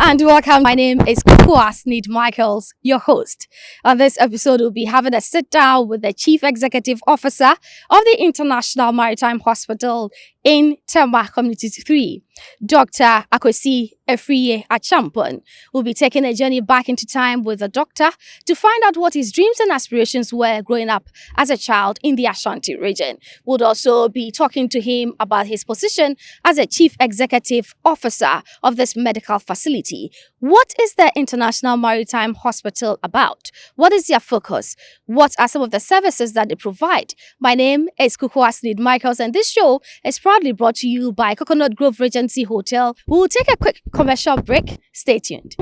and welcome. My name is Sneed Michaels, your host. On this episode, we'll be having a sit down with the Chief Executive Officer of the International Maritime Hospital in Tema Community 3, Dr. Akwesi Efriye Achampon. We'll be taking a journey back into time with the doctor to find out what his dreams and aspirations were growing up as a child in the Ashanti region. We'll also be talking to him about his position as a Chief Executive Officer of this medical facility. What is the International Maritime Hospital about? What is their focus? What are some of the services that they provide? My name is Sneed Michaels, and this show is proudly brought to you by Coconut Grove Regency Hotel. We will take a quick commercial break. Stay tuned.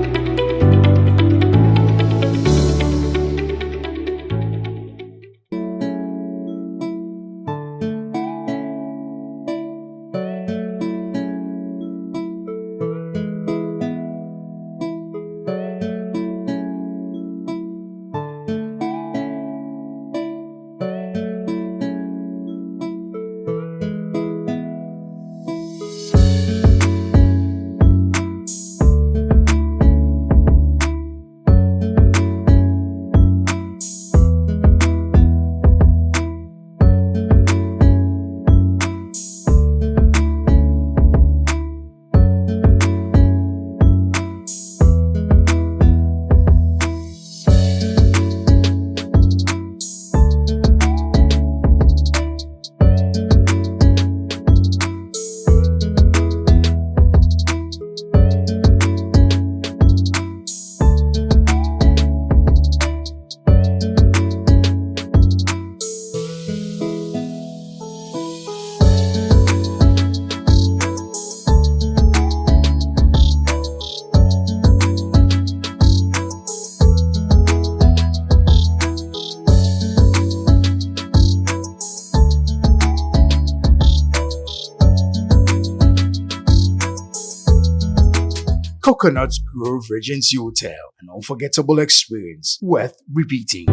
Coconut Grove Regency Hotel, an unforgettable experience worth repeating.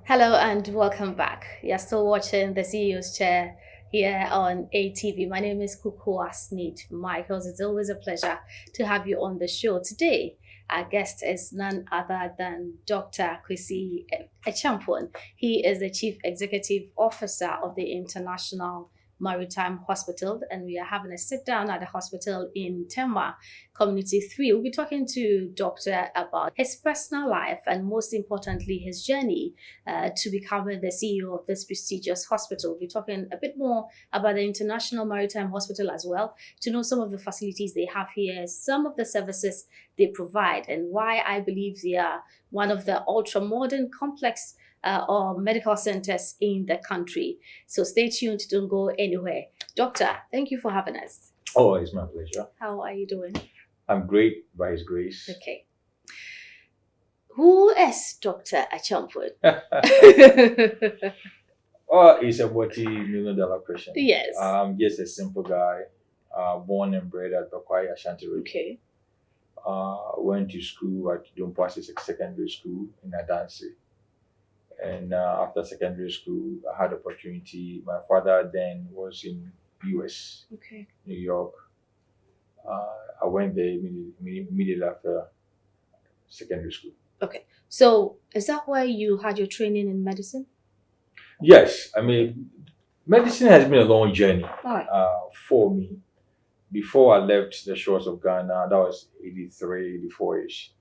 Hello and welcome back. You're still watching the CEO's Chair here on ATV. My name is Sneed Michaels. It's always a pleasure to have you on the show. Today, our guest is none other than Dr. Akwesi Achampon. He is the Chief Executive Officer of the International Maritime Hospital, and we are having a sit down at the hospital in Tema Community 3. We'll be talking to Doctor about his personal life and most importantly his journey to becoming the CEO of this prestigious hospital. We'll be talking a bit more about the International Maritime Hospital as well, to know some of the facilities they have here, some of the services they provide, and why I believe they are one of the ultra-modern complex or medical centers in the country. So stay tuned, don't go anywhere. Doctor, thank you for having us. Oh, it's my pleasure. How are you doing? I'm great by His grace. Okay. Who is Dr. Achampon? Oh, it's a multi-million-dollar question. Yes. I'm just a simple guy, born and bred at Bakwai, Ashanti region. Okay. Went to school at Dumpasi Secondary School in Adansi. And after secondary school, I had opportunity. My father then was in US, Okay. New York. I went there immediately after secondary school. Okay. So is that why you had your training in medicine? Yes, I mean, medicine has been a long journey All right. for me. Before I left the shores of Ghana, that was 83, 84-ish.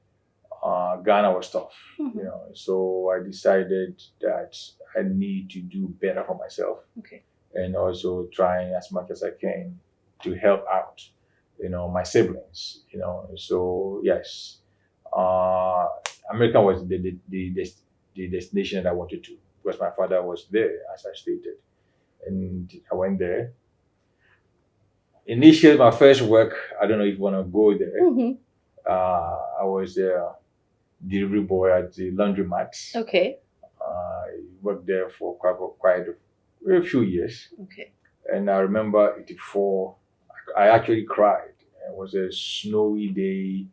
Ghana was tough, Mhm. so I decided that I need to do better for myself. Okay. And also trying as much as I can to help out, my siblings, so yes, America was the destination that I wanted to, because my father was there, as I stated, and I went there. Initially, my first work, I don't know if you want to go there. Mm-hmm. I was a delivery boy at the laundromat. Okay. I worked there for quite a few years. Okay. And I remember 84, I actually cried. It was a snowy day.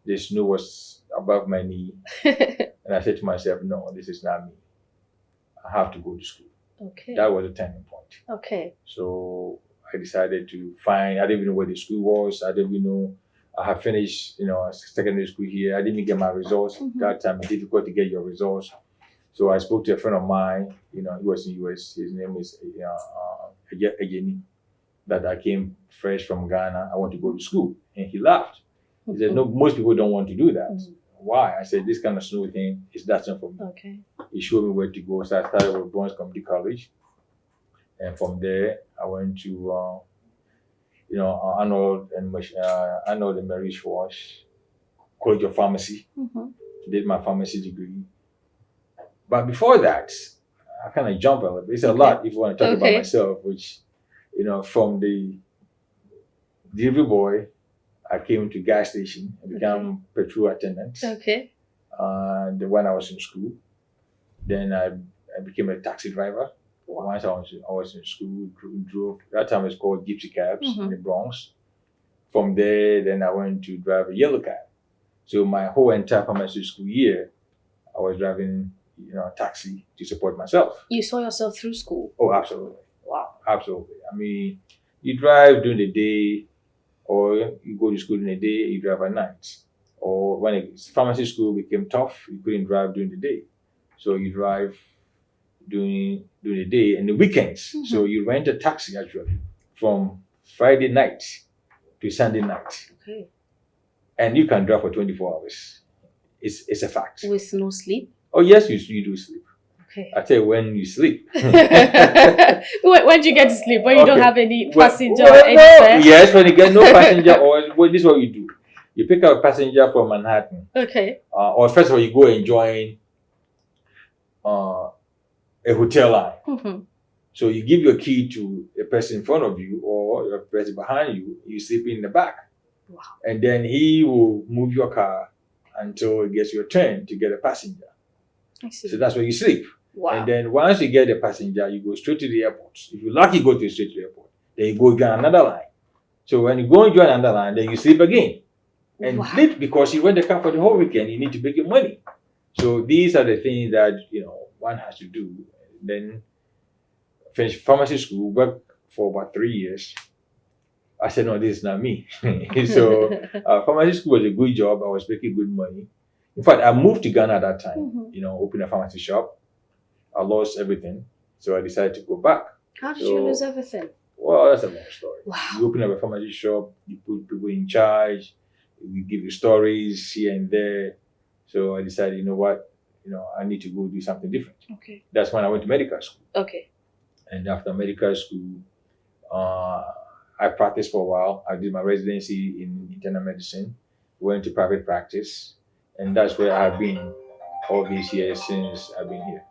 The snow was above my knee. And I said to myself, no, this is not me. I have to go to school. Okay. That was a turning point. Okay. So I decided to find. I didn't even know where the school was. I didn't even know. I had finished, secondary school here. I didn't even get my results. That time it's difficult to get your results. So I spoke to a friend of mine. He was in US. His name is Ejeni. That I came fresh from Ghana. I want to go to school, and he laughed. He said, "No, most people don't want to do that." Why? I said, "This kind of snow thing is not for me." Okay. He showed me where to go. So I started with Bronx Community College, and from there I went to Arnold and Mary Schwartz College of Pharmacy. Did my pharmacy degree. But before that, I kind of jump a little bit. It's a lot if you want to talk about myself, which, from the delivery boy, I came to gas station and became petrol attendant. Okay. When I was in school, then I became a taxi driver. Wow. Once I was in school, drove. That time it's called gypsy cabs in the Bronx. From there, then I went to drive a yellow cab. So my whole entire pharmacy school year, I was driving, a taxi to support myself. You saw yourself through school? Oh, absolutely. Wow. Absolutely. I mean, you drive during the day, or you go to school in the day, you drive at night. Or when pharmacy school became tough, you couldn't drive during the day. So you drive during the day and the weekends. So you rent a taxi actually from Friday night to Sunday night. Okay. And you can drive for 24 hours. It's a fact. With no sleep? Oh yes, you do sleep. Okay. I tell you when you sleep. When do you get to sleep? When you don't have any passenger or any no. fare? Yes, when you get no passenger, or this is what you do. You pick up a passenger from Manhattan. Okay. Or first of all, you go and join a hotel line. So you give your key to a person in front of you or a person behind you. You sleep in the back. Wow. And then he will move your car until it gets your turn to get a passenger. I see. So that's where you sleep. Wow. And then once you get a passenger, you go straight to the airport. If you're lucky, you go straight to the airport. Then you go join another line. So when you go and join another line, then you sleep again. And sleep because you rent the car for the whole weekend. You need to make your money. So these are the things that one has to do. Then finish pharmacy school, work for about 3 years. I said, no, this is not me. So pharmacy school was a good job. I was making good money. In fact, I moved to Ghana at that time, opened a pharmacy shop. I lost everything. So I decided to go back. How did you lose everything? Well, that's a long story. Wow. You open up a pharmacy shop, you put people in charge, we give you stories here and there. So I decided, you know what, I need to go do something different. Okay. That's when I went to medical school. Okay. And after medical school, I practiced for a while. I did my residency in internal medicine, went to private practice, and that's where I've been all these years since I've been here.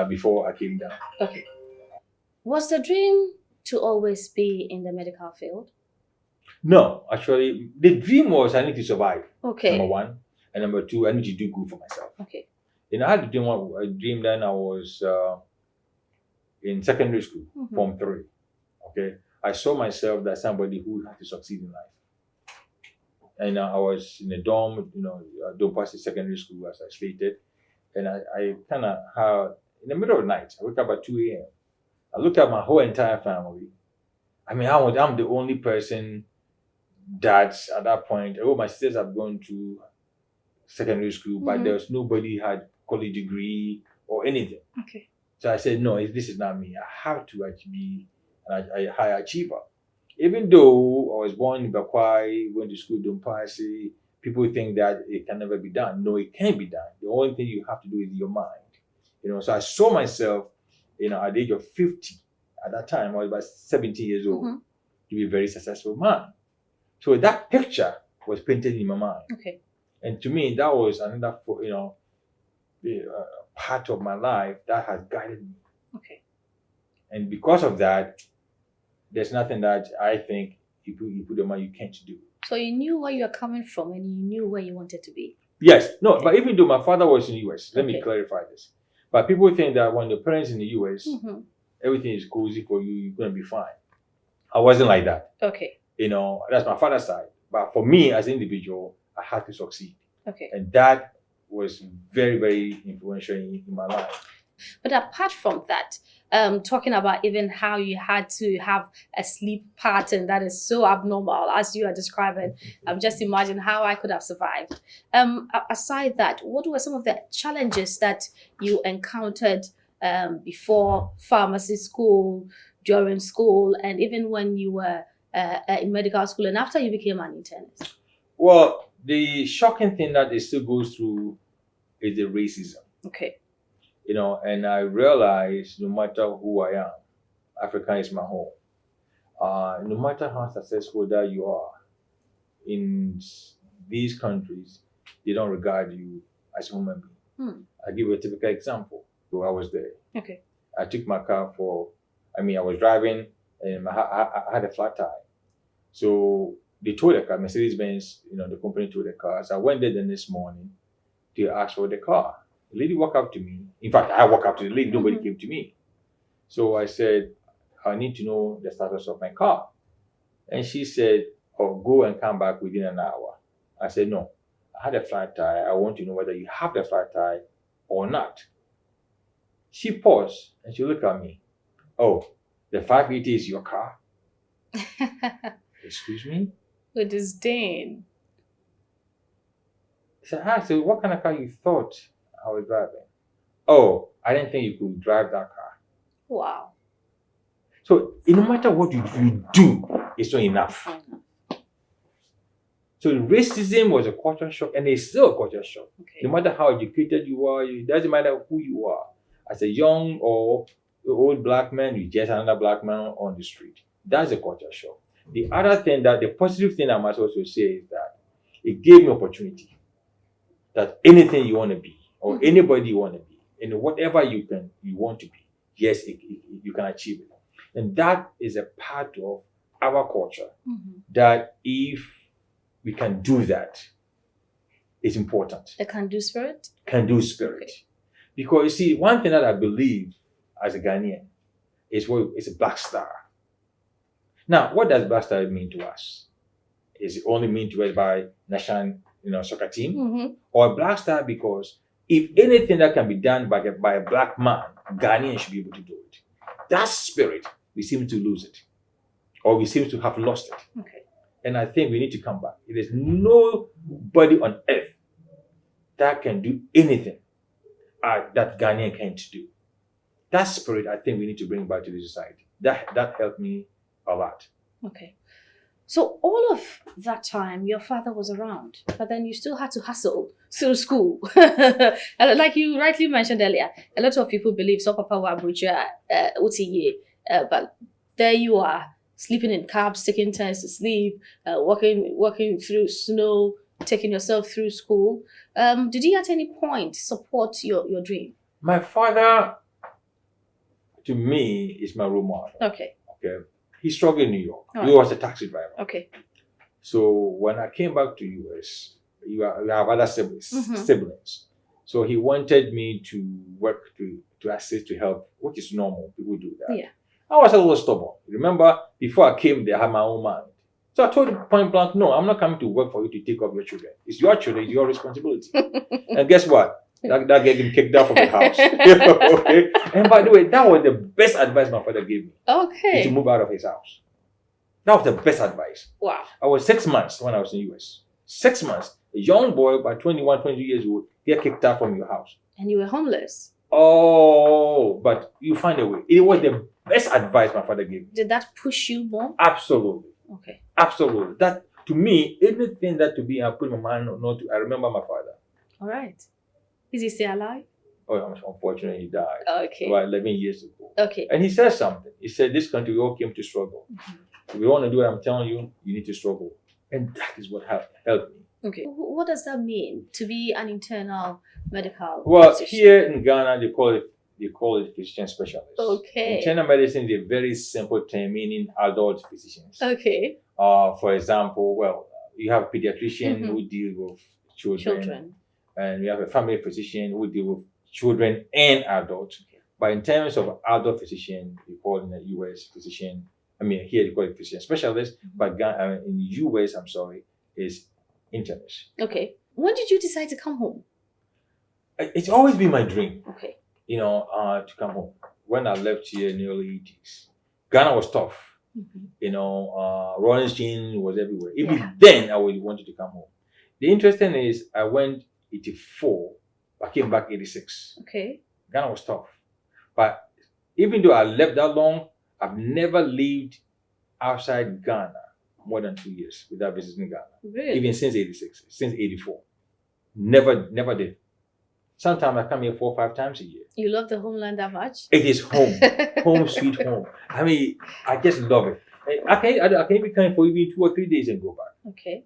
Before I came down. Okay. Was the dream to always be in the medical field? No, actually, the dream was I need to survive. Okay. Number one. And number two, I need to do good for myself. Okay. I had a dream then I was in secondary school, Form 3. Okay. I saw myself as somebody who had to succeed in life. And I was in a dorm, don't pass the secondary school as I stated. And I kind of had, in the middle of the night, I wake up at 2 a.m. I look at my whole entire family. I mean, I'm the only person that's at that point, my sisters have gone to secondary school, but there's nobody had college degree or anything. Okay. So I said, no, this is not me. I have to actually be a high achiever. Even though I was born in Bakwai, went to school in Dumpasi, people think that it can never be done. No, it can be done. The only thing you have to do is your mind. So I saw myself, at the age of 50. At that time, I was about 17 years old, to be a very successful man. So that picture was painted in my mind. Okay. And to me, that was another, part of my life that has guided me. Okay. And because of that, there's nothing that I think you put your mind you can't do. So you knew where you were coming from and you knew where you wanted to be. Yes. No, but even though my father was in the US, let me clarify this. But people think that when the parents in the US, everything is cozy for you, you're going to be fine. I wasn't like that. Okay. That's my father's side. But for me as an individual, I had to succeed. Okay. And that was very, very influential in my life. But apart from that, talking about even how you had to have a sleep pattern that is so abnormal as you are describing, just imagine how I could have survived. Aside that, what were some of the challenges that you encountered before pharmacy school, during school, and even when you were in medical school and after you became an internist? Well, the shocking thing that it still goes through is the racism. Okay. And I realize no matter who I am, Africa is my home. No matter how successful that you are in these countries, they don't regard you as a human being. I'll give you a typical example. So I was there. Okay. I took my car I was driving and I had a flat tire. So they towed the car, Mercedes-Benz, the company towed the car. So I went there the next morning to ask for the car. The lady walked up to me. In fact, I walked up to the lady, nobody came to me. So I said, I need to know the status of my car. And she said, go and come back within an hour. I said, no, I had a flat tire. I want to know whether you have the flat tire or not. She paused and she looked at me. Oh, the 580 is your car? Excuse me? With disdain. So I said, what kind of car you thought I was driving? Oh, I didn't think you could drive that car. Wow. So no matter what you do, it's not enough. So racism was a culture shock, and it's still a culture shock. Okay. No matter how educated you are, it doesn't matter who you are. As a young or old black man, you just another black man on the street. That's a culture shock. The positive thing I must also say is that it gave me opportunity. That anything you want to be, or anybody you want to be, and whatever you want to be, yes, you can achieve it. And that is a part of our culture. That if we can do that, it's important. The can-do spirit? Can-do spirit. Okay. Because you see, one thing that I believe as a Ghanaian is it's a black star. Now, what does black star mean to us? Is it only mean to us by national soccer team? Or a black star because if anything that can be done by a black man, Ghanaians should be able to do it. That spirit, we seem to lose it. Or we seem to have lost it. Okay. And I think we need to come back. It is nobody on earth that can do anything that Ghanaian can't do. That spirit, I think we need to bring back to the society. That helped me a lot. Okay. So all of that time, your father was around, but then you still had to hustle through school. Like you rightly mentioned earlier, a lot of people believe so Papa wa Abuja, but there you are, sleeping in cabs, taking turns to sleep, walking through snow, taking yourself through school. Did he at any point support your dream? My father, to me, is my role model. Okay. He struggled in New York. Right. He was a taxi driver. Okay. So when I came back to US, you have other siblings. So he wanted me to work to assist, to help, which is normal. People do that. Yeah. I was a little stubborn. Remember, before I came there, I had my own mind. So I told him point blank, no, I'm not coming to work for you to take off your children. It's your children, it's your responsibility. And guess what? That got him kicked out from the house. Okay? And by the way, that was the best advice my father gave me. Okay. Is to move out of his house. That was the best advice. Wow. I was 6 months when I was in the US. 6 months. A young boy by 21, 22 years old, get kicked out from your house. And you were homeless. Oh, but you find a way. It was the best advice my father gave me. Did that push you more? Absolutely. Okay. Absolutely. That, to me, anything that to be, I put my mind on, I remember my father. All right. Is he still alive? Oh, unfortunately, he died. Okay. About 11 years ago. Okay. And he said something. He said, this country, we all came to struggle. If you want to do what I'm telling you, you need to struggle. And that is what helped me. Okay. What does that mean to be an internal medical Well, physician? here in Ghana, they call it physician specialist. Okay. Internal medicine is a very simple term meaning adult physicians. Okay. For example, you have a pediatrician who deal with children. And we have a family physician who deal with children and adults. Okay. But in terms of adult physician, we call in the US physician. Here they call it physician specialist, but in the US, is internist. Okay. When did you decide to come home? It's always been my dream. Okay. to come home. When I left here in the early 80s, Ghana was tough. Rolling Stone was everywhere. Even then, I wanted to come home. The interesting is, I went 84, I came back 86. Okay. Ghana was tough. But even though I left that long, I've never lived outside Ghana more than 2 years without visiting Ghana. Really? Even since 86, since 84. Never did. Sometimes I come here 4 or 5 times a year. You love the homeland that much? It is home. Home sweet home. I mean, I just love it. I can even come for even 2 or 3 days and go back. Okay.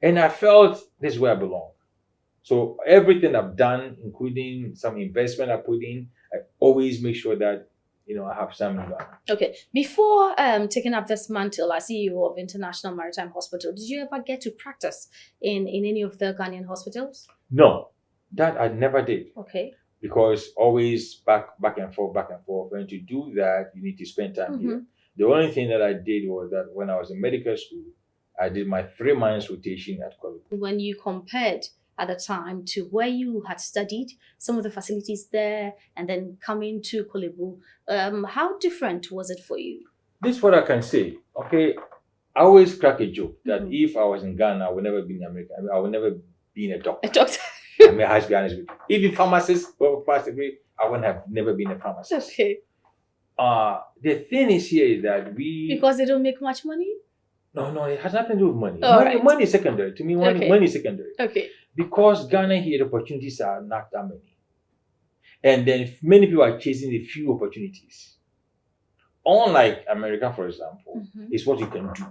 And I felt this is where I belong. So everything I've done, including some investment I put in, I always make sure that I have some in Ghana. Okay. Before taking up this mantle as CEO of International Maritime Hospital, did you ever get to practice in any of the Ghanaian hospitals? No, that I never did. Okay. Because always back and forth. And to do that, you need to spend time here. The only thing that I did was that when I was in medical school, I did my 3 months rotation at college. When you compared at the time to where you had studied, some of the facilities there, and then coming to Kolebu, how different was it for you? This is what I can say. Okay, I always crack a joke that if I was in Ghana, I would never be in America. I would never be a doctor. A doctor. I mean, I have to be honest with you. Even pharmacists, I wouldn't have never been a pharmacist. Okay. The thing is here is that because they don't make much money? No, it has nothing to do with money. Right. Money is secondary. To me, money is secondary. Okay. Because Ghana here, the opportunities are not that many. And then many people are chasing the few opportunities. Unlike America, for example, it's what you can do.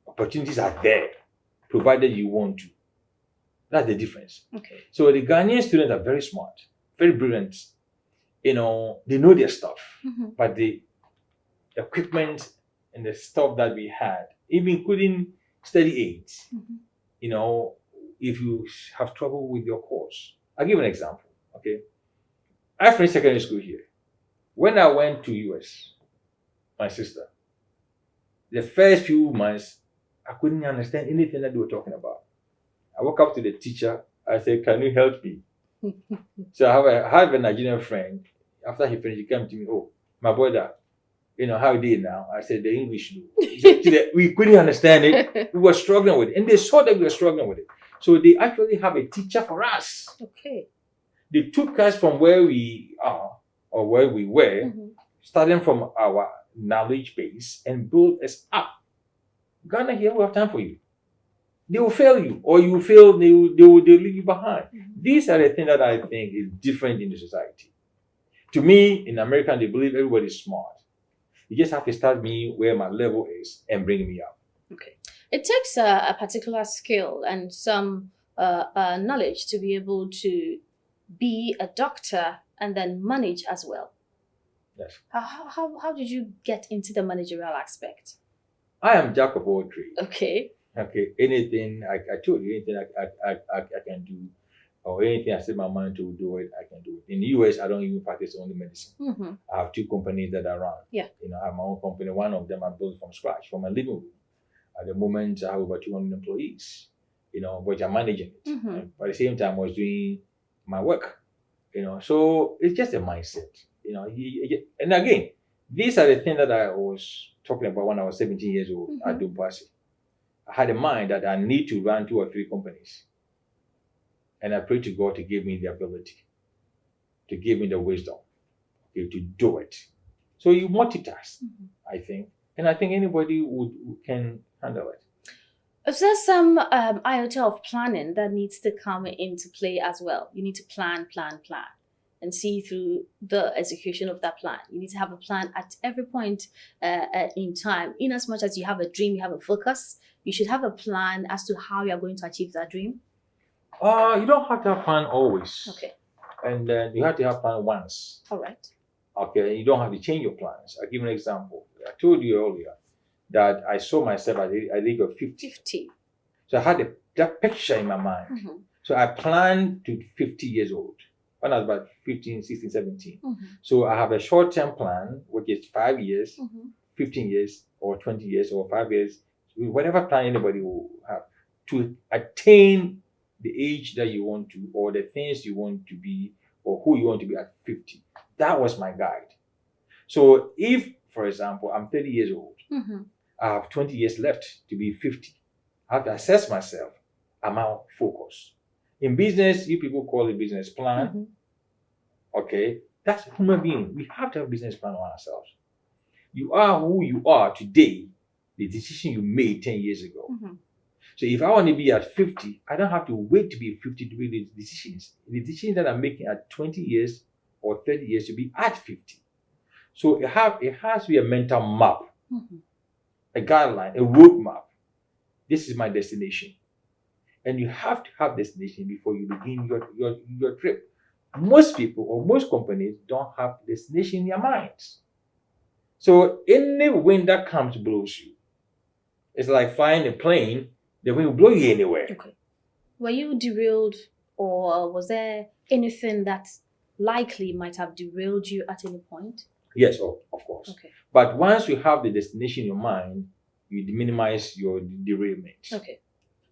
Opportunities are there, provided you want to. That's the difference. Okay. So the Ghanaian students are very smart, very brilliant. They know their stuff. But the equipment and the stuff that we had, even including study aids, if you have trouble with your course. I'll give an example. Okay. I finished secondary school here. When I went to US, my sister, the first few months, I couldn't understand anything that they were talking about. I walked up to the teacher. I said, "Can you help me?" So I have a Nigerian friend. After he finished, he came to me. "Oh, my brother, how you did now?" I said, "The English no." We couldn't understand it. We were struggling with it. And they saw that we were struggling with it. So they actually have a teacher for us. Okay. They took us from where we are or where we were, starting from our knowledge base, and built us up. Ghana here, we have time for you. They will fail you, or you fail, they'll leave you behind. These are the things that I think is different in the society. To me, in America, they believe everybody's smart. You just have to start me where my level is and bring me up. Okay. It takes a particular skill and some knowledge to be able to be a doctor and then manage as well. Yes. How did you get into the managerial aspect? I am jack of all trades. Okay. Okay. Anything I told you, anything I can do, or anything I set my mind to do it, I can do it. In the US, I don't even practice only medicine. I have 2 companies that I run. Yeah. I have my own company. One of them I built from scratch, from my living room. At the moment, I have over 200 employees, which I'm managing it. And at the same time, I was doing my work, So it's just a mindset, And again, these are the things that I was talking about when I was 17 years old at Dumpasi. I had in mind that I need to run 2 or 3 companies. And I prayed to God to give me the ability, to give me the wisdom, to do it. So you multitask, I think. And I think anybody who can handle it. Is there some iota of planning that needs to come into play as well? You need to plan, and see through the execution of that plan. You need to have a plan at every point in time. In as much as you have a dream, you have a focus, you should have a plan as to how you're going to achieve that dream. You don't have to have plan always. Okay. And you have to have plan once. All right. Okay, you don't have to change your plans. I'll give you an example. I told you earlier that I saw myself at the age of 50. So I had that picture in my mind. So I planned to 50 years old when I was about 15, 16, 17. So I have a short-term plan, which is 5 years, 15 years, or 20 years, or 5 years, whatever plan anybody will have, to attain the age that you want to, or the things you want to be, or who you want to be at 50. That was my guide. So if, for example, I'm 30 years old, I have 20 years left to be 50. I have to assess myself. Am I focused? In business, you people call it business plan. Okay, that's human being. We have to have a business plan on ourselves. You are who you are today, the decision you made 10 years ago. So if I want to be at 50, I don't have to wait to be 50 to make the decisions. The decisions that I'm making at 20 years or 30 years to be at 50. So it has to be a mental map, a guideline, a roadmap. This is my destination. And you have to have destination before you begin your trip. Most people or most companies don't have destination in their minds. So any wind that comes blows you. It's like flying a plane, the wind will blow you anywhere. Okay. Were you derailed, or was there anything that likely might have derailed you at any point? Yes, of course. Okay. But once you have the destination in your mind, you minimize your derailment. Okay.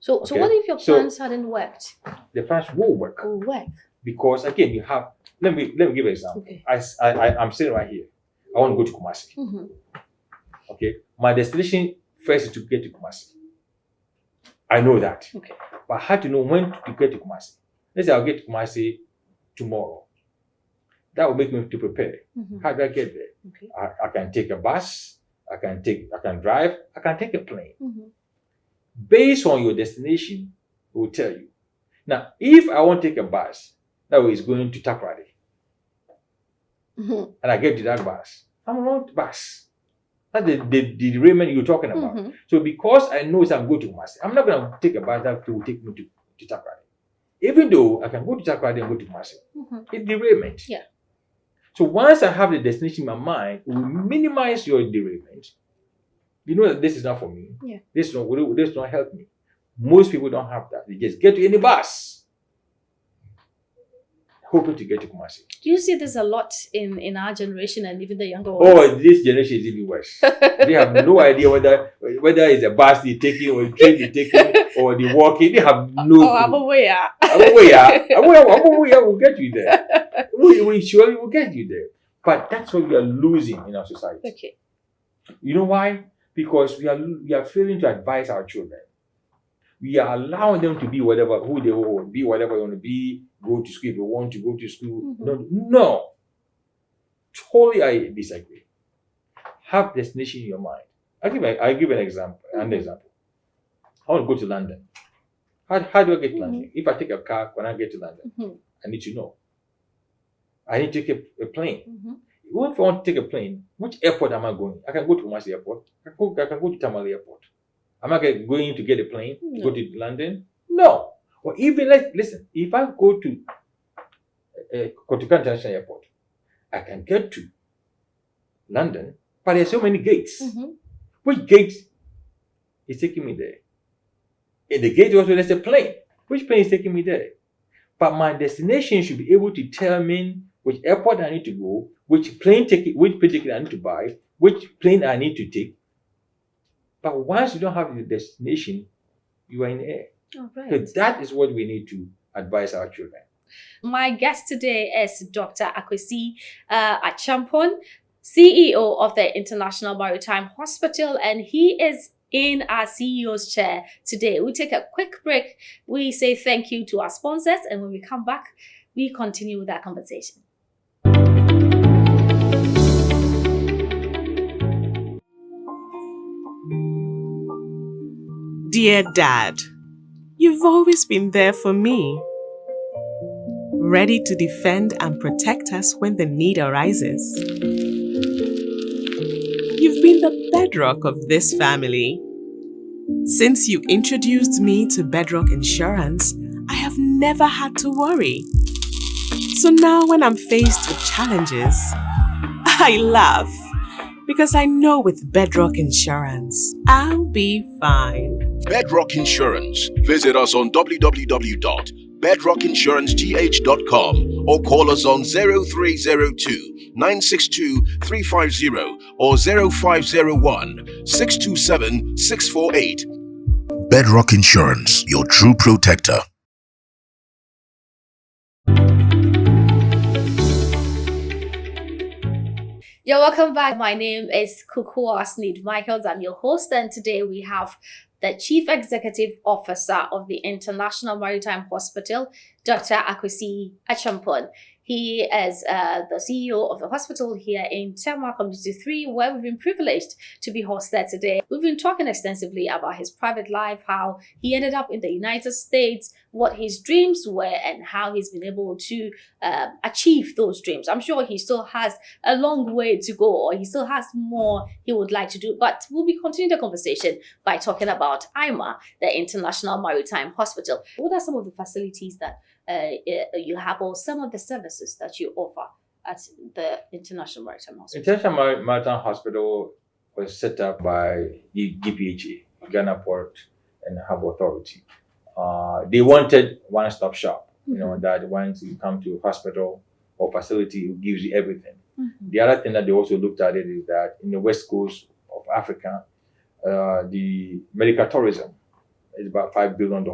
So what if your plans hadn't worked? The plans will work. Will work. Because again, you have. Let me give an example. Okay. I'm sitting right here. I want to go to Kumasi. Okay. My destination first is to get to Kumasi. I know that. Okay. But I had to know when to get to Kumasi. Let's say I'll get to Kumasi tomorrow. That will make me to prepare. How do I get there? Okay. I can take a bus. I can drive. I can take a plane. Based on your destination, it will tell you. Now, if I want to take a bus, that way it's going to Takoradi. And I get to that bus. I'm on the bus. That's the derailment you're talking about. So because I know I'm going to Kumasi, I'm not going to take a bus that will take me to Takoradi. Even though I can go to Takoradi and go to Kumasi. It's derailment. Yeah. So once I have the destination in my mind, it will minimize your derailment. You know that this is not for me. Yeah. This don't help me. Most people don't have that. They just get to any bus, hoping to get to Kumasi. Do you see this a lot in our generation and even the younger ones? Oh, this generation is even worse. They have no idea whether it's a bus they're taking or a train they're taking or they're walking. They have no clue. I'm aware. We'll get you there. We surely will get you there. But that's what we are losing in our society. Okay. You know why? Because we are failing to advise our children. We are allowing them to be who they want to be, whatever they want to be, go to school if they want to go to school. No. Totally, I disagree. Have destination in your mind. I give an example. I want to go to London. How do I get to London? If I take a car, when I get to London, I need to know. I need to take a plane. If I want to take a plane, which airport am I going? I can go to Kumasi Airport. I can go to Tamale Airport. Am I going to get a plane to go to London? No. Or even, listen, if I go to Kotoka International Airport, I can get to London, but there's so many gates. Which gate is taking me there? In the gate also there's a plane. Which plane is taking me there? But my destination should be able to determine which airport I need to go, which plane ticket I need to buy, which plane I need to take. But once you don't have the destination, you are in the air. All right. So that is what we need to advise our children. My guest today is Dr. Akwesi Achampong, CEO of the International Maritime Hospital, and he is in our CEO's chair today. We take a quick break. We say thank you to our sponsors, and when we come back, we continue with our conversation. Dear Dad, you've always been there for me, ready to defend and protect us when the need arises. You've been the bedrock of this family. Since you introduced me to Bedrock Insurance, I have never had to worry. So now when I'm faced with challenges, I laugh because I know with Bedrock Insurance, I'll be fine. Bedrock Insurance. Visit us on www.bedrockinsurancegh.com or call us on 0302 962 350 or 0501 627 648. Bedrock Insurance, your true protector. You're welcome back. My name is Kukua Sneed Michaels. I'm your host, and today we have the Chief Executive Officer of the International Maritime Hospital, Dr. Akwesi Achampon. He is the CEO of the hospital here in Tema Community 3, where we've been privileged to be hosted today. We've been talking extensively about his private life, how he ended up in the United States, what his dreams were, and how he's been able to achieve those dreams. I'm sure he still has a long way to go, or he still has more he would like to do, but we'll be continuing the conversation by talking about Imah, the International Maritime Hospital. What are some of the facilities that you have, or some of the services that you offer at the International Maritime Hospital? International Maritime Hospital was set up by the GPHA, Ghana Port and Harbour Authority. They wanted one-stop shop, that once you come to a hospital or facility, it gives you everything. The other thing that they also looked at it is that in the west coast of Africa, the medical tourism is about $5 billion,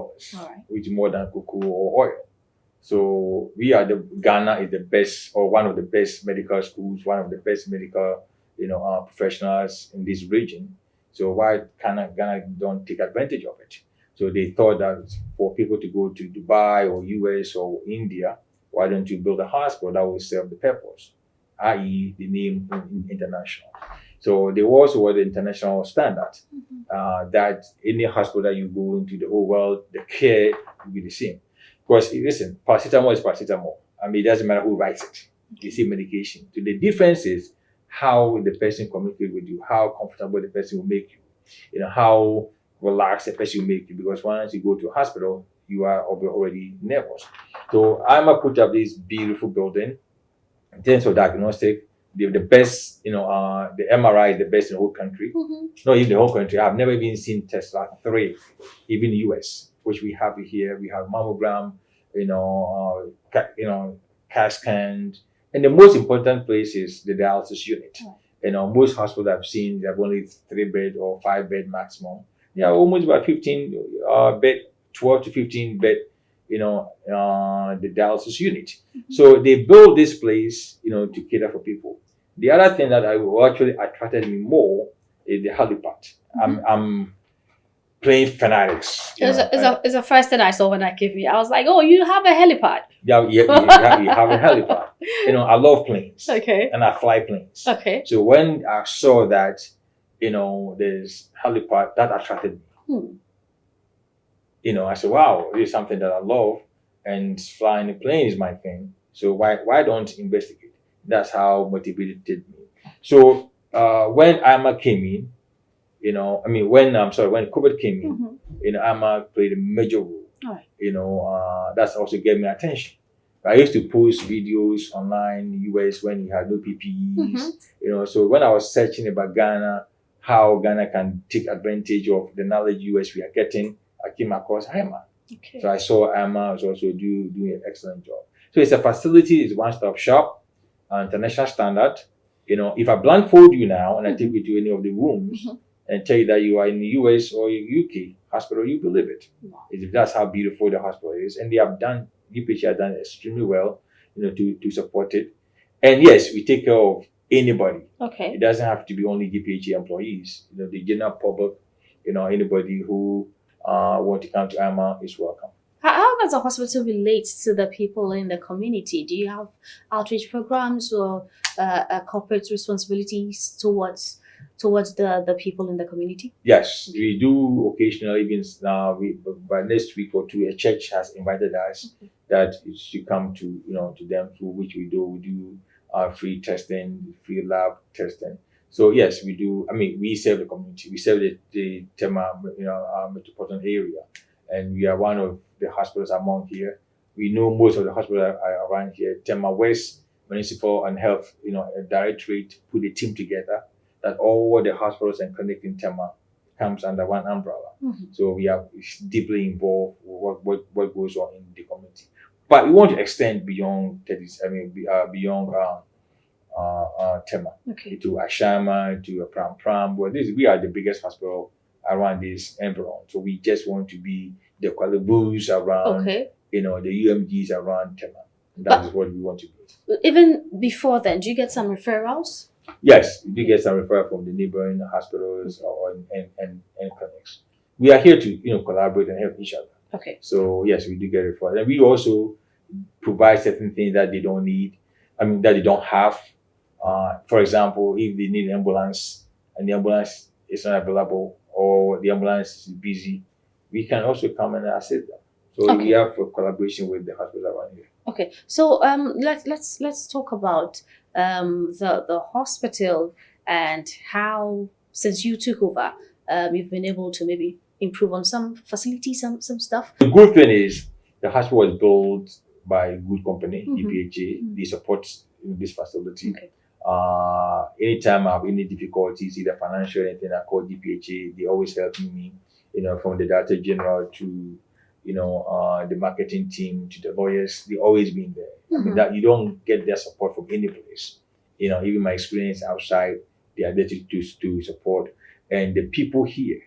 which is more than cocoa or oil. So Ghana is the best, or one of the best medical schools, one of the best medical, professionals in this region. So why Ghana don't take advantage of it? So they thought that for people to go to Dubai or US or India, why don't you build a hospital that will serve the purpose, i.e. the name international. So they also were the international standard, that any hospital that you go into the whole world, the care will be the same. Because listen, paracetamol is paracetamol. I mean, it doesn't matter who writes it. You see medication. So the difference is how the person communicates with you, how comfortable the person will make you, how relaxed the person will make you. Because once you go to a hospital, you are already nervous. So Imah put up this beautiful building. In terms of diagnostic, they're the best, the MRI is the best in the whole country. Not even the whole country. I've never even seen tests like 3, even US, which we have here. We have mammogram, CAT scan. And the most important place is the dialysis unit. Most hospitals I've seen, they have only 3-bed or 5-bed maximum. They are almost about 15 bed, 12 to 15 bed, the dialysis unit. So they built this place, to cater for people. The other thing that actually attracted me more is the helipad. I'm playing fanatics. It's the first thing I saw when I came here. I was like, oh, you have a helipad. Yeah, you have a helipad. I love planes. Okay. And I fly planes. Okay. So when I saw that, there's helipad, that attracted me. I said, wow, this is something that I love, and flying a plane is my thing. So why don't investigate? That's how motivated me. So when Imah came in, when COVID came in, Imah played a major role. That's also gave me attention. I used to post videos online in the US when we had no PPEs. So when I was searching about Ghana, how Ghana can take advantage of the knowledge US we are getting, I came across Imah. Okay. So I saw Imah was also doing an excellent job. So it's a facility, it's a one-stop shop, international standard. If I blindfold you now and I take you to any of the rooms and tell you that you are in the US or UK hospital, you believe it. Wow. That's how beautiful the hospital is. And UPH has done extremely well, to support it. And yes, we take care of anybody. Okay. It doesn't have to be only GPHA employees. The general public, anybody who want to come to Imah is welcome. How does the hospital relate to the people in the community? Do you have outreach programs or corporate responsibilities towards the people in the community? Yes, we do occasionally. Even by next week or two, a church has invited us that it should come to to them, through which we do. We do free testing, free lab testing. So yes, we do. I mean, we serve the community. We serve the Tema, metropolitan area, and we are one of the hospitals among here. We know most of the hospitals are around here. Tema West Municipal and Health, Directorate put a team together that all the hospitals and clinics in Tema comes under one umbrella. So we are deeply involved with what goes on in the community. But we want to extend beyond beyond Tema, to Ashama, to Pram. Well, we are the biggest hospital around this environment. So we just want to be the Kwalabus around, the UMGs around Tema. That is what we want to do. Even before then, do you get some referrals? Yes, we do get some referral from the neighboring hospitals or and clinics. We are here to collaborate and help each other. Okay. So yes, we do get referral, and we also provide certain things that they don't need. I mean that they don't have. For example, if they need an ambulance and the ambulance is not available or the ambulance is busy, we can also come and assist them. So we have a collaboration with the hospital around here. Okay, so let's talk about the hospital and how, since you took over, you've been able to maybe improve on some facilities, some stuff. The good thing is the hospital was built by a good company, DPHA. They support this facility. Okay. Anytime I have any difficulties, either financial or anything, I call DPHA. They always help me. From the Director General to the marketing team to the lawyers, they always been there. I mean that you don't get their support from any place. Even my experience outside, they are there to support. And the people here,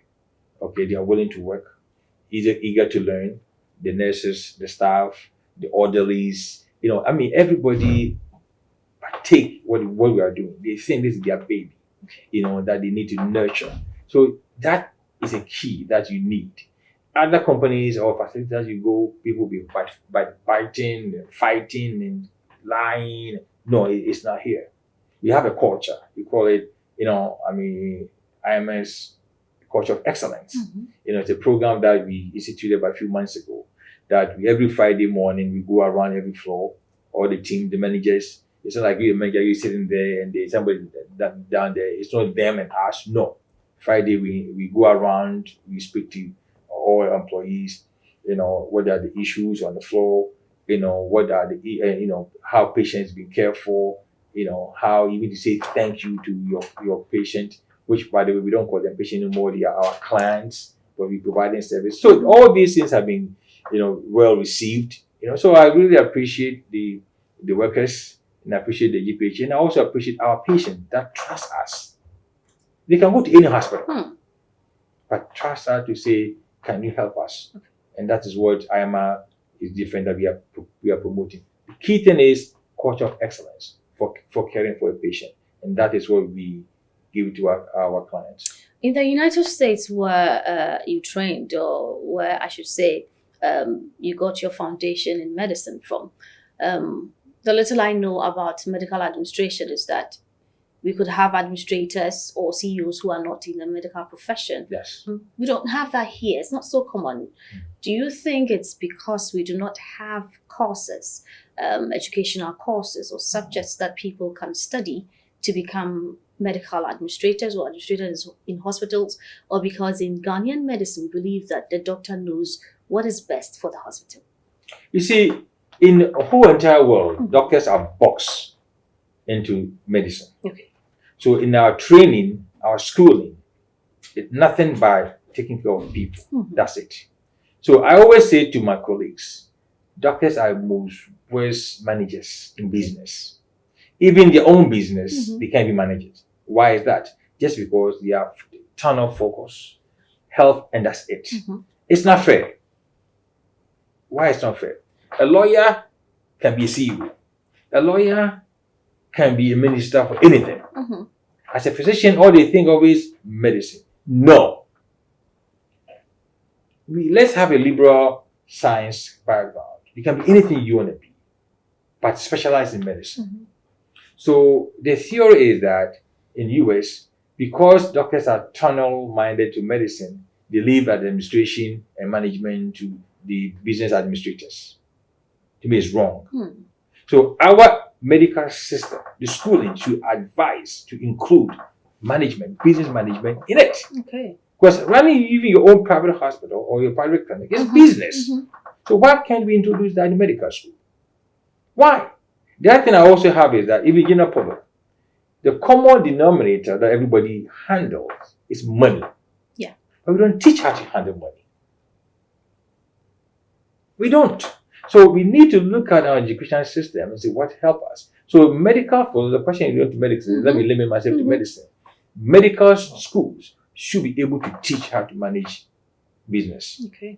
okay, they are willing to work, eager to learn. The nurses, the staff, the orderlies, everybody take what we are doing. They think this is their baby, that they need to nurture. So that is a key that you need. Other companies or facilities you go, people be biting, and fighting, and lying. No, it's not here. We have a culture. We call it, IMS Culture of Excellence. It's a program that we instituted about a few months ago. That every Friday morning we go around every floor, all the team, the managers. It's not like you're a manager, you're sitting there and there's somebody down there. It's not them and us. No. Friday we go around, we speak to all employees, what are the issues on the floor, what are the, how patients be cared for, how you need to say thank you to your patient, which by the way, we don't call them patient anymore, they are our clients, but we provide them service. So all these things have been, well received, so I really appreciate the workers and I appreciate the GPH, and I also appreciate our patients that trust us. They can go to any hospital, but trust us to say, can you help us? Okay. And that is what IMA is different that we are promoting. The key thing is culture of excellence for caring for a patient. And that is what we give to our clients. In the United States where you trained, or where I should say you got your foundation in medicine from, the little I know about medical administration is that we could have administrators or CEOs who are not in the medical profession. Yes. We don't have that here. It's not so common. Do you think it's because we do not have courses, educational courses or subjects that people can study to become medical administrators or administrators in hospitals, or because in Ghanaian medicine we believe that the doctor knows what is best for the hospital? You see, in the whole entire world, doctors are boxed into medicine. Okay. So in our training, our schooling, it's nothing but taking care of people. That's it. So I always say to my colleagues, doctors are most worst managers in business. Even their own business, they can't be managers. Why is that? Just because they have tunnel focus, health, and that's it. It's not fair. Why it's not fair? A lawyer can be a CEO. A lawyer can be a minister for anything. As a physician, all they think of is medicine. No. Let's have a liberal science background. You can be anything you want to be, but specialize in medicine. So the theory is that in US, because doctors are tunnel-minded to medicine, they leave administration and management to the business administrators. To me, it's wrong. So our medical system, the schooling should advise to include management, business management in it. Okay. Because running even your own private hospital or your private clinic is business. So why can't we introduce that in medical school? Why? The other thing I also have is that even general public, the common denominator that everybody handles is money. Yeah. But we don't teach how to handle money. We don't. So we need to look at our education system and see what help us. So medical, for the question you want to medicine, let me limit myself to medicine. Medical schools should be able to teach how to manage business. Okay.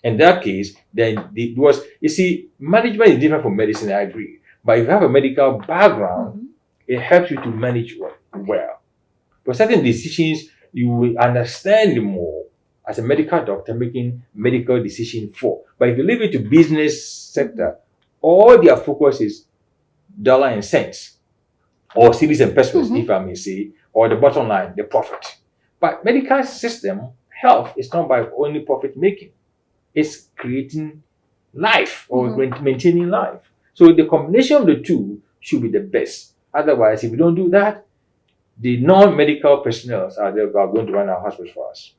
In that case, then you see, management is different from medicine, I agree. But if you have a medical background, It helps you to manage well. But certain decisions you will understand more as a medical doctor making medical decisions for. But if you leave it to business sector, all their focus is dollar and cents, or cities and pesos, if I may say, or the bottom line, the profit. But medical system health is not by only profit making. It's creating life or maintaining life. So the combination of the two should be the best. Otherwise, if we don't do that, the non-medical personnel are going to run our hospitals for us.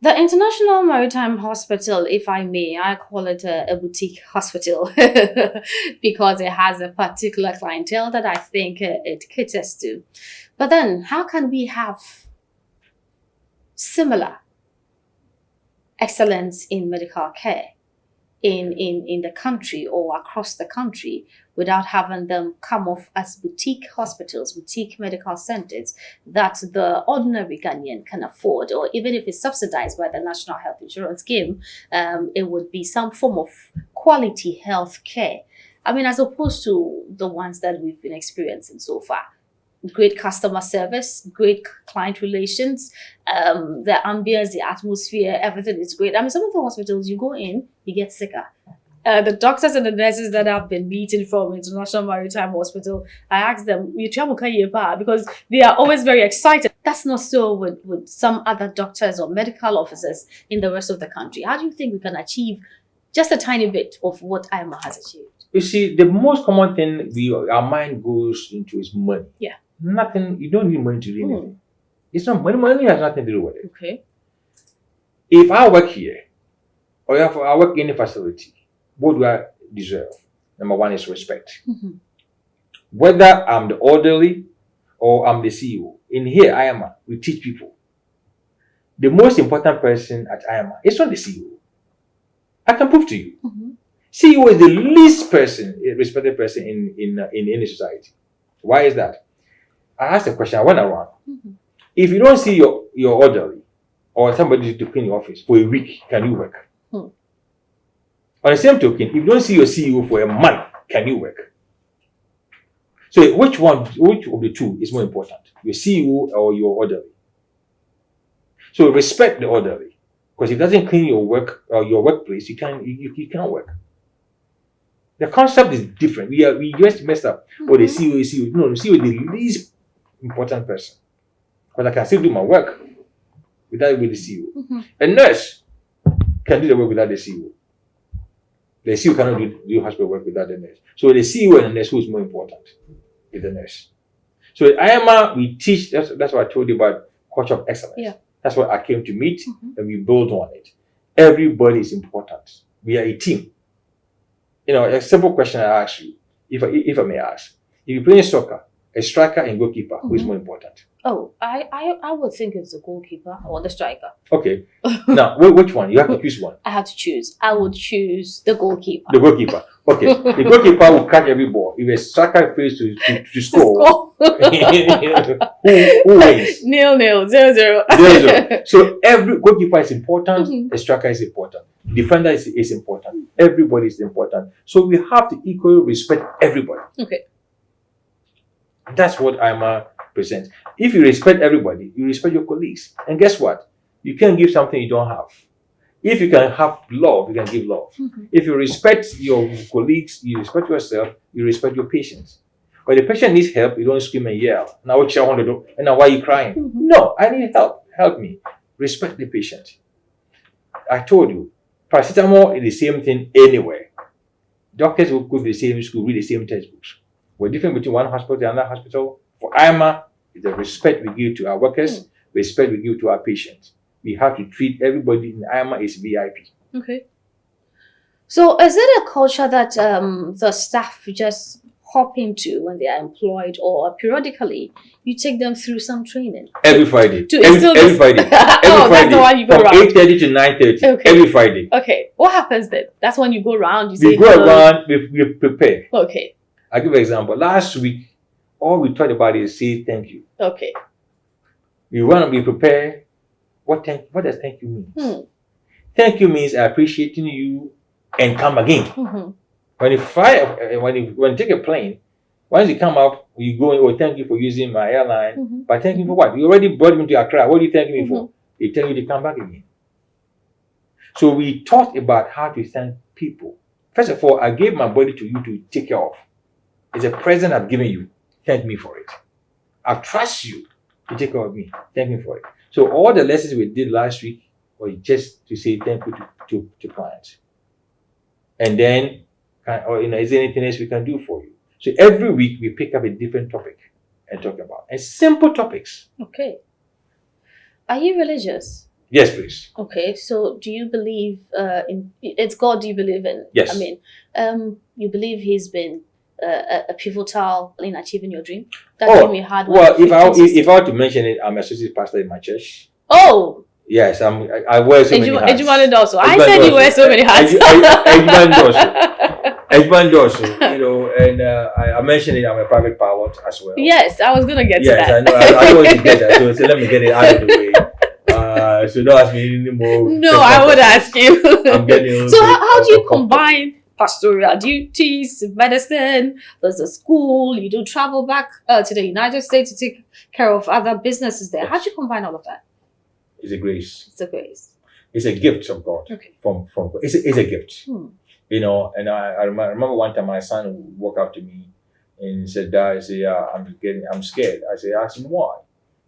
The International Maritime Hospital, if I may, I call it a boutique hospital because it has a particular clientele that I think it caters to. But then, how can we have similar excellence in medical care in the country or across the country without having them come off as boutique hospitals, boutique medical centers that the ordinary Ghanaian can afford, or even if it's subsidized by the National Health Insurance Scheme, it would be some form of quality health care. I mean, as opposed to the ones that we've been experiencing so far. Great customer service, great client relations, the ambience, the atmosphere, everything is great. I mean, some of the hospitals you go in, you get sicker. The doctors and the nurses that I've been meeting from International Maritime Hospital, I asked them, because they are always very excited. That's not so with some other doctors or medical officers in the rest of the country. How do you think we can achieve just a tiny bit of what Imah has achieved? You see, the most common thing our mind goes into is money. Yeah. Nothing, you don't need money to do anything. It's not money. Money has nothing to do with it. Okay. If I work here, or if I work in a facility, what do I deserve? Number one is respect. Whether I'm the orderly or I'm the CEO, in here, Imah, we teach people. The most important person at Imah is not the CEO. I can prove to you. CEO is the least respected person in any society. Why is that? I asked a question, I went around. If you don't see your orderly or somebody to clean your office for a week, can you work? On the same token, if you don't see your CEO for a month, can you work? So which of the two is more important? Your CEO or your orderly? So respect the orderly. Because if it doesn't clean your work or your workplace, you can't work. The concept is different. We just messed up. Or the CEO is CEO. No, the CEO is the least important person. Because I can still do my work without the CEO. A nurse can do the work without the CEO. The CEO cannot do hospital work without the nurse. So the CEO and the nurse, who is more important? Is the nurse. So at Imah, we teach, that's what I told you about culture of excellence. Yeah. That's what I came to meet, and we build on it. Everybody is important. We are a team. You know, a simple question I ask you, if I may ask. If you play in soccer, a striker and goalkeeper, who is more important? Oh, I would think it's the goalkeeper or the striker. Okay. Now, which one? You have to choose one. I have to choose. I would choose the goalkeeper. The goalkeeper. Okay. The goalkeeper will catch every ball. If a striker fails to score, who wins? 0-0, 0-0. 0-0. So every goalkeeper is important. A striker is important. Defender is important. Everybody is important. So we have to equally respect everybody. Okay. That's what Imah presents. If you respect everybody, you respect your colleagues. And guess what? You can't give something you don't have. If you can have love, you can give love. If you respect your colleagues, you respect yourself, you respect your patients. But the patient needs help, you don't scream and yell. Now what you want to do? And now why are you crying? No, I need help. Help me. Respect the patient. I told you, paracetamol is the same thing anywhere. Doctors will go to the same school, read the same textbooks. We're different between one hospital and another hospital. For Imah, it's the respect we give to our workers, respect we give to our patients. We have to treat everybody in Imah as VIP. Okay. So is it a culture that the staff just hop into when they are employed, or periodically you take them through some training? Every Friday. Every Friday. That's the one you go from around. 8:30 to 9:30. Okay. Every Friday. Okay. What happens then? That's when you go around, you We say go hello. around, we prepare. Okay. I'll give you an example. Last week, all we talked about is say thank you. Okay. We prepare. What does thank you mean? Thank you means I appreciating you and come again. When you take a plane, Once you come up, you go, oh, thank you for using my airline. Mm-hmm. But thank you for what? You already brought me to Accra. What are you thanking me for? They tell you to come back again. So we talked about how to thank people. First of all, I gave my body to you to take care of. It's a present I've given you. Thank me for it. I trust you to take care of me. Thank me for it. So all the lessons we did last week was just to say thank you to clients. And then, is there anything else we can do for you? So every week we pick up a different topic and talk about. And simple topics. Okay. Are you religious? Yes, please. Okay, so do you believe it's God you believe in? Yes. I mean, you believe He's been a pivotal in achieving your dream? That gave me a hard one. Well, if I were to mention it, I'm associate pastor in my church. Oh! Yes, I wear so many hats. Ejumani also. I said you wear so many hats. Ejumani also, and I mentioned it. I'm a private pilot as well. Yes, I was gonna get to that. Yes, I know what you get that. So let me get it out of the way. So don't ask me anymore. No, I would ask you. I'm getting so how do you combine pastoral duties, medicine, there's a school, you do travel back to the United States to take care of other businesses there. Yes. How do you combine all of that? It's a grace. It's a grace. It's a gift of God. Okay. From God. It's a gift. And I remember one time my son walked up to me and said, Dad, I said, I'm scared. I said, ask him why.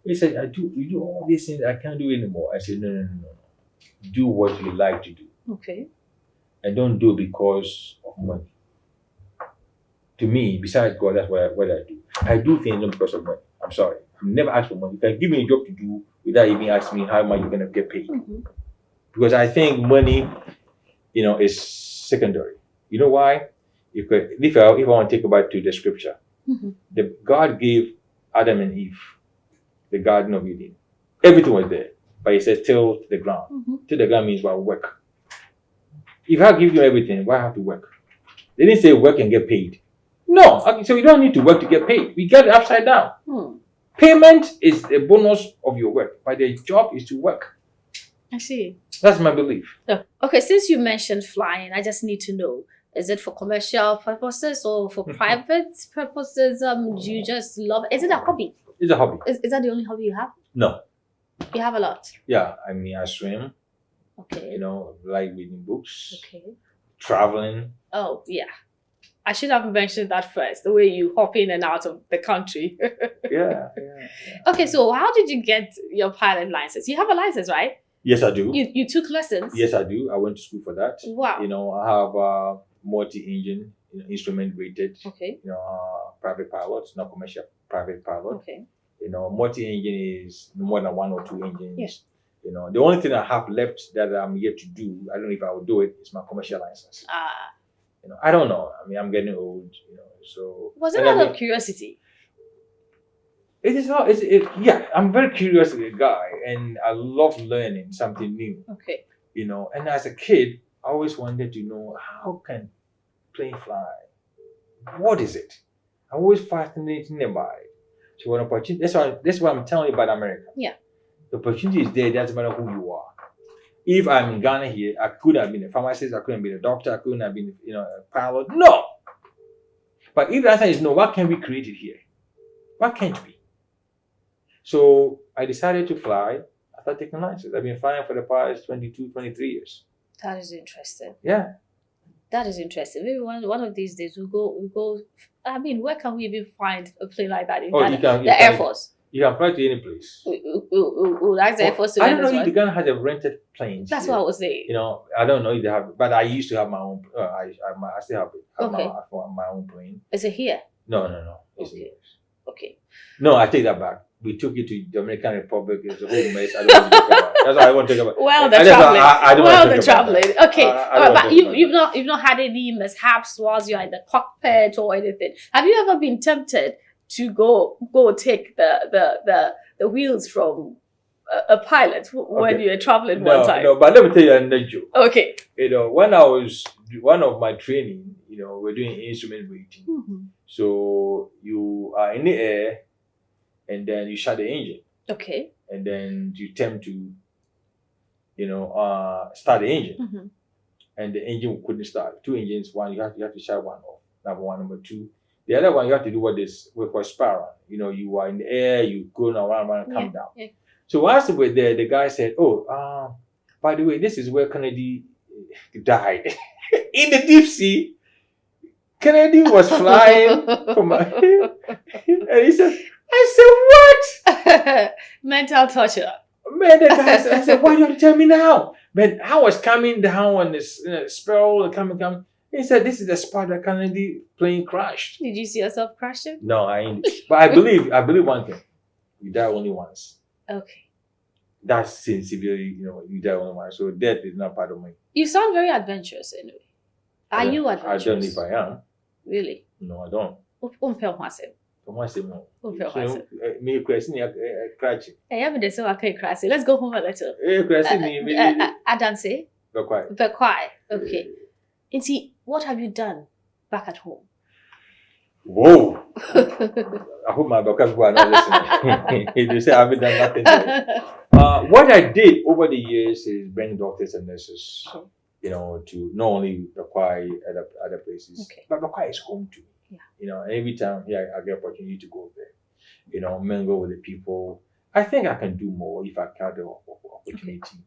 He said, you do all these things, I can't do anymore. I said, no. Do what you like to do. Okay. And don't do it because of money. To me, besides God, that's what I do. I do things not because of money. I'm sorry. I've never asked for money. You can give me a job to do without even asking me how much you're going to get paid. Because I think money, is secondary. You know why? If I want to take about to the scripture, God gave Adam and Eve the Garden of Eden. Everything was there. But he said, till the ground. Till the ground means work. If I give you everything, why have to work? They didn't say work and get paid. No. Okay, so you don't need to work to get paid. We get it upside down. Payment is a bonus of your work, but the job is to work. I see. That's my belief. Okay, since you mentioned flying, I just need to know, is it for commercial purposes or for private purposes? Do you just love it? Is it a hobby? It's a hobby. Is that the only hobby you have? No. You have a lot. Yeah, I swim. Okay. Like reading books. Okay. Traveling. Oh, yeah. I should have mentioned that first, the way you hop in and out of the country. Yeah. Okay, so how did you get your pilot license? You have a license, right? Yes, I do. You took lessons? Yes, I do. I went to school for that. Wow. I have a multi-engine, instrument rated, Okay. private pilot, not commercial, private pilot. Okay. Multi-engine is more than one or two engines. Yes. The only thing I have left that I'm yet to do, I don't know if I will do it, is my commercial license. I don't know. I mean, I'm getting old, so. Was it out of curiosity? It is not. Yeah, I'm very curious guy, and I love learning something new. Okay. And as a kid, I always wanted to know how can plane fly. What is it? I'm always fascinated about it. So when opportunity, that's what I'm telling you about America. Yeah. The opportunity is there. Doesn't matter who you are. If I'm in Ghana here, I could have been a pharmacist. I couldn't be a doctor. I couldn't have been, a pilot. No. But if the answer is no, what can we create it here? What can't we? So I decided to fly. I started taking licenses. I've been flying for the past 22, 23 years. That is interesting. Yeah. That is interesting. Maybe one of these days we'll go. I mean, where can we even find a plane like that in Ghana? The Air Force. You can fly to any place. That's the Air Force. I don't know if Ghana has a rented planes. That's what I was saying. I don't know if they have, but I used to have my own. I still have Okay. my own plane. Is it here? No. It's Okay. Okay. No, I take that back. We took it to the Dominican Republic. It's a whole mess. I don't want to talk about it. That's what I want to talk about. Well, the traveling. traveling. Okay. But you've not had any mishaps whilst you're in the cockpit or anything. Have you ever been tempted to go take the wheels from a pilot when you're traveling one time? No, but let me tell you another joke. Okay. When I was one of my training, we're doing instrument rating. So you are in the air, and then you shut the engine. Okay. And then you attempt to, start the engine. And the engine couldn't start. Two engines, one, you have to shut one off. Number one. Number two, The other one, you have to do what is we call spiral. You know, you are in the air, you go around and come down. Yeah. So whilst we were there, the guy said, by the way, this is where Kennedy died. In the deep sea. Kennedy was flying from and he said, I said, what? Mental torture. Man, the guy said, I said, why don't you tell me now? Man, I was coming down on this spiral, coming. He said, this is the spot that Kennedy plane crashed. Did you see yourself crashing? No, I ain't. But I believe one thing. You die only once. Okay. That's sincerely, you die only once. So death is not part of me. You sound very adventurous anyway. Are you adventurous? I don't know if I am. Really? No, I don't. Me crazy, crashing. I have this so I can crash. Let's go home a little. I don't say. But quiet. But quiet. Okay. And see, what have you done back at home? Whoa! I hope my Baka people are not listening. They say I haven't done nothing there. What I did over the years is bring doctors and nurses, to not only Baka other places, but Baka is home to me. Yeah. And every time I get opportunity to go there, mingle with the people. I think I can do more if I have the opportunity.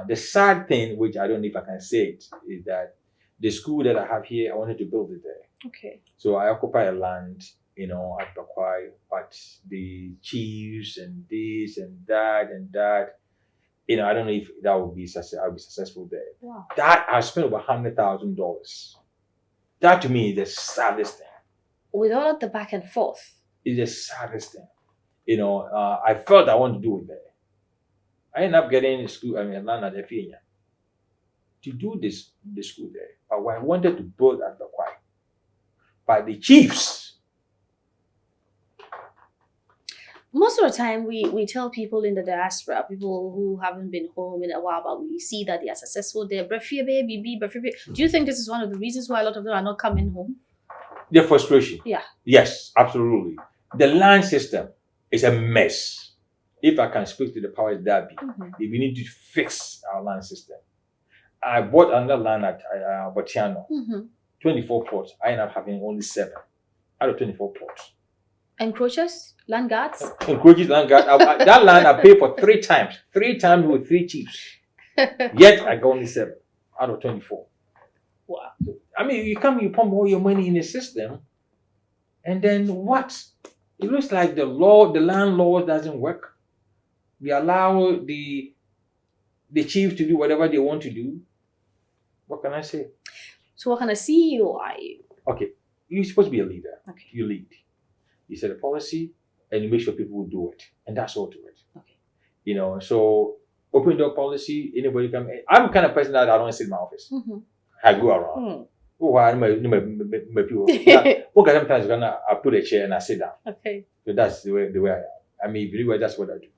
The sad thing, which I don't know if I can say it, is that the school that I have here, I wanted to build it there. Okay. So I occupy a land, at Bakwai, but the chiefs and this and that, I don't know if that would be I'll be successful there. Wow. That I spent over $100,000. That to me is the saddest thing. With all of the back and forth. It's the saddest thing. I felt I wanted to do it there. I ended up getting a land at Effienia to do the school there. But I wanted to build at Bakwai. By the chiefs. Most of the time, we tell people in the diaspora, people who haven't been home in a while, but we see that they are successful there. Do you think this is one of the reasons why a lot of them are not coming home? The frustration. Yeah. Yes, absolutely. The land system is a mess. If I can speak to the powers that be, we need to fix our land system. I bought another land at Botiano. 24 plots. I end up having only 7 out of 24 plots. Encroaches? Land guards? Encroaches, land guards. That land I paid for 3 times. 3 times with 3 chiefs. Yet I got only 7 out of 24. Wow. I mean, you pump all your money in the system, and then what? It looks like the land law doesn't work. We allow the chiefs to do whatever they want to do. What can I say? So what kind of CEO are you? Okay, you're supposed to be a leader. Okay. You lead. You set a policy and you make sure people will do it. And that's all to it. Okay. So open door policy, anybody come. I'm the kind of person that I don't sit in my office. I go around. My people. Sometimes I put a chair and I sit down. Okay. So that's the way I am. I mean, anyway, that's what I do.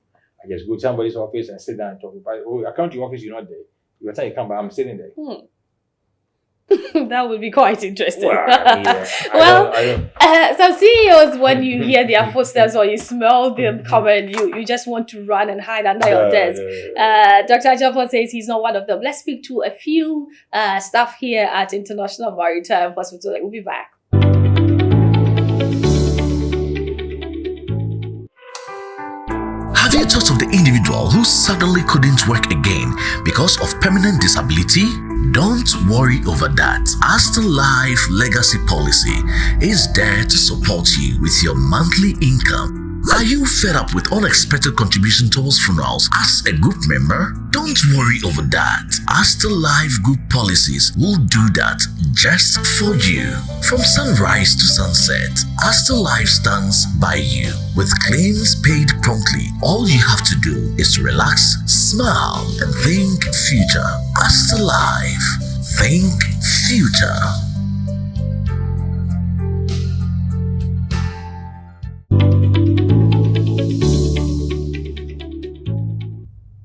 I just go to somebody's office and sit down and talk about, I come to your office, you're not there. By the time you come back, I'm sitting there. That would be quite interesting. Well, some CEOs, when you hear their footsteps or you smell them coming, you just want to run and hide under your desk. Dr. Ajapo says he's not one of them. Let's speak to a few staff here at International Maritime Hospital. We'll be back. Have you thought of the individual who suddenly couldn't work again because of permanent disability? Don't worry over that. Asta Life Legacy Policy is there to support you with your monthly income. Are you fed up with unexpected contribution towards funerals as a group member? Don't worry over that. Asta Life Group Policies will do that just for you. From sunrise to sunset, Asta Life stands by you. With claims paid promptly, all you have to do is to relax, smile, and think future. Asta Life. Think future.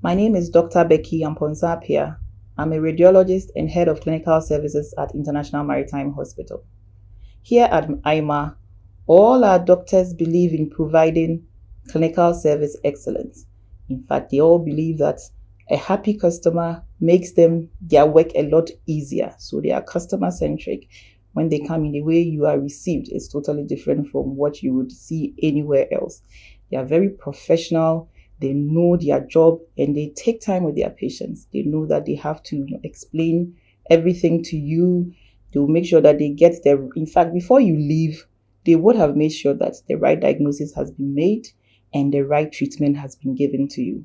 My name is Dr. Becky Amponzapia. I'm a radiologist and head of clinical services at International Maritime Hospital. Here at Imah, all our doctors believe in providing clinical service excellence. In fact, they all believe that a happy customer makes their work a lot easier. So they are customer-centric. When they come in, the way you are received is totally different from what you would see anywhere else. They are very professional. They know their job and they take time with their patients. They know that they have to explain everything to you. They will make sure that they get there. In fact, before you leave, they would have made sure that the right diagnosis has been made and the right treatment has been given to you.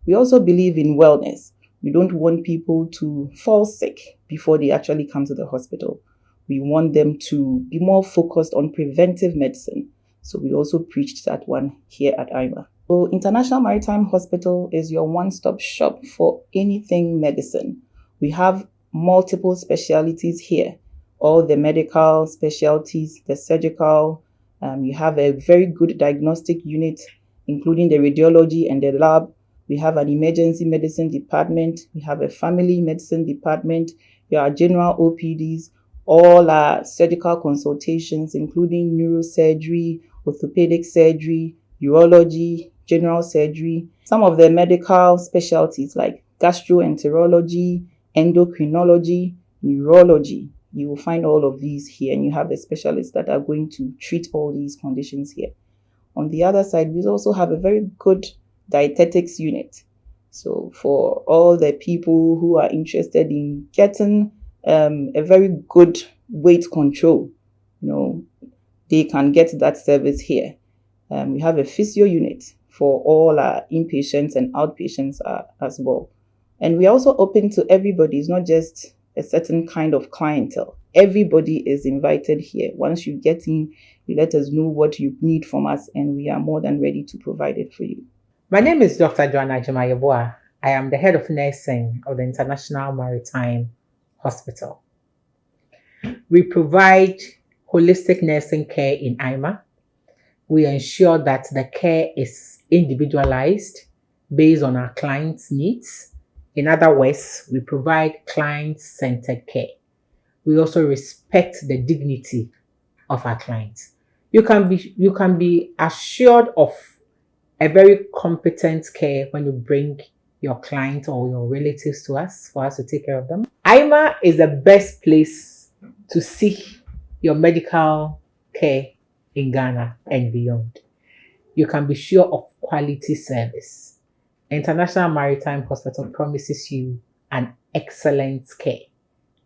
We also believe in wellness. We don't want people to fall sick before they actually come to the hospital. We want them to be more focused on preventive medicine. So we also preached that one here at Imah. So International Maritime Hospital is your one-stop shop for anything medicine. We have multiple specialties here. All the medical specialties, the surgical. You have a very good diagnostic unit, including the radiology and the lab. We have an emergency medicine department. We have a family medicine department. There are general OPDs. All our surgical consultations, including neurosurgery, orthopedic surgery, urology, general surgery. Some of the medical specialties like gastroenterology, endocrinology, neurology. You will find all of these here, and you have the specialists that are going to treat all these conditions here. On the other side, we also have a very good dietetics unit. So for all the people who are interested in getting a very good weight control, they can get that service here. We have a physio unit for all our inpatients and outpatients as well. And we are also open to everybody. It's not just a certain kind of clientele. Everybody is invited here. Once you get in, you let us know what you need from us, and we are more than ready to provide it for you. My name is Dr. Joanna Jemayaboa. I am the head of nursing of the International Maritime Hospital. We provide holistic nursing care in Imah. We ensure that the care is individualized based on our clients' needs. In other words, we provide client-centered care. We also respect the dignity of our clients. You can be assured of a very competent care when you bring your client or your relatives to us for us to take care of them. Imah is the best place to seek your medical care in Ghana and beyond. You can be sure of quality service. International Maritime Hospital promises you an excellent care.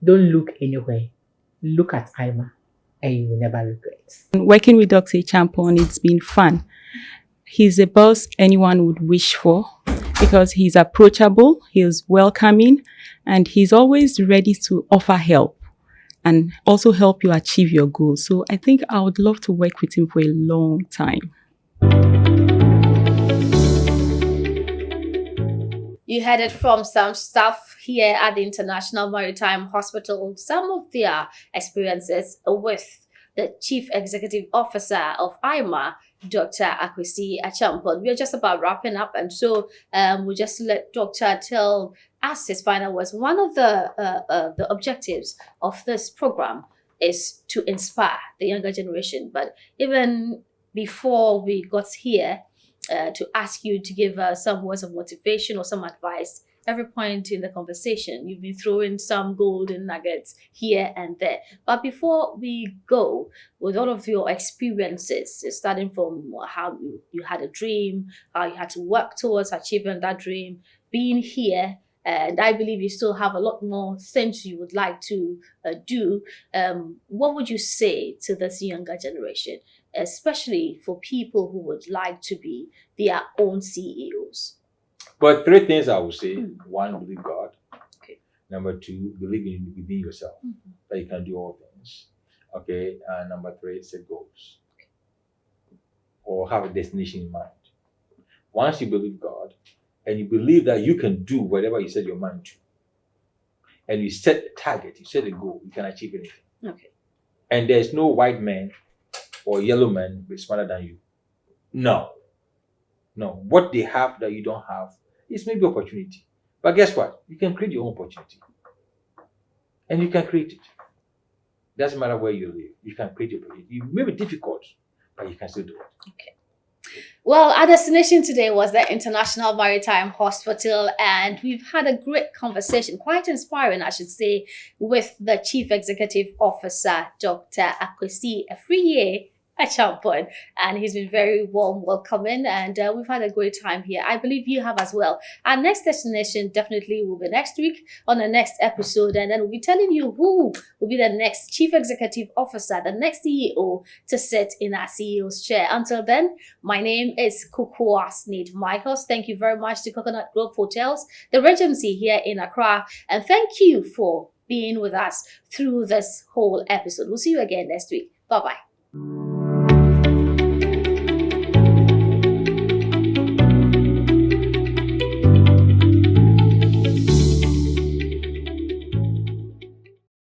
Don't look anywhere. Look at Imah and you will never regret. Working with Dr. Champon, it's been fun. He's the boss anyone would wish for because he's approachable, he's welcoming, and he's always ready to offer help and also help you achieve your goals. So I think I would love to work with him for a long time. You heard it from some staff here at the International Maritime Hospital, some of their experiences with the Chief Executive Officer of Imah, Dr. Akwesi Achampon. We are just about wrapping up, and so we'll just let Dr. tell us his final words. One of the objectives of this program is to inspire the younger generation, but even before we got here, to ask you to give some words of motivation or some advice. Every point in the conversation, you've been throwing some golden nuggets here and there. But before we go, with all of your experiences, starting from how you had a dream, how you had to work towards achieving that dream, being here, and I believe you still have a lot more things you would like to do. What would you say to this younger generation, especially for people who would like to be their own CEOs? But three things I would say. One, believe God. Okay. Number two, believe within yourself that you can do all things. Okay. And number three, set goals. Okay. Or have a destination in mind. Once you believe God and you believe that you can do whatever you set your mind to, and you set a target, you set a goal, you can achieve anything. Okay. And there's no white man or yellow man smarter than you. No. What they have that you don't have is maybe opportunity. But guess what? You can create your own opportunity. And you can create it. Doesn't matter where you live. You can create your opportunity. It may be difficult, but you can still do it. Okay. Well, our destination today was the International Maritime Hospital, and we've had a great conversation, quite inspiring, I should say, with the Chief Executive Officer, Dr. Akwesi Afriye Achampon, and he's been very warm welcoming, and we've had a great time here. I believe you have as well. Our next destination definitely will be next week on the next episode, and then we'll be telling you who will be the next Chief Executive Officer, the next CEO to sit in our CEO's chair. Until then, my name is Kukua Sneed Michaels. Thank you very much to Coconut Grove Hotels, the Regency here in Accra, and thank you for being with us through this whole episode. We'll see you again next week. Bye-bye.